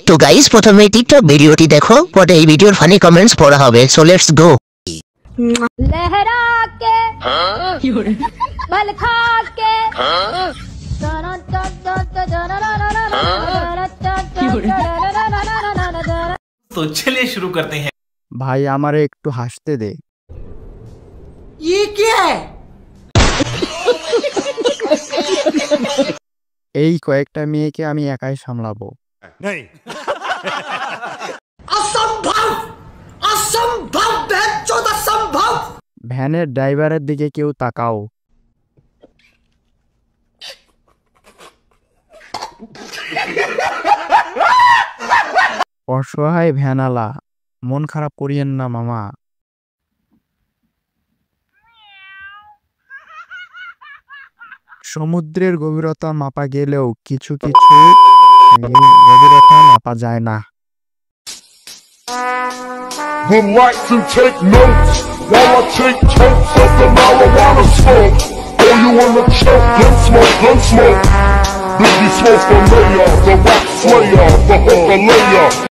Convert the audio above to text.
তো গাইস প্রথমে টিকটক ভিডিওটি দেখো, পরে এই ভিডিওর ফানি কমেন্টস পড়া হবে। So let's go. लहरा के बल खा के तो चलिए शुरू करते हैं। ভাই আমারে একটু হাসতে দে। ये क्या है? এই কয়েকটা মেয়েকে আমি একাই সামলাবো। असंभव असंभव बेचौद असंभव। ভ্যানের ড্রাইভারের দিকে কেউ তাকাও। অসহায় ভ্যানালা, মন খারাপ করিয়েন না মামা। সমুদ্রের গভীরতা মাপা গেলেও কিছু কিছু গভীরতা মাপা যায় না। Would like to take notes while I take totes of the marijuana smoke. Throw you in the choke, gun smoke. Biggie smoke the mayor, the rock slayer, the hooker layer.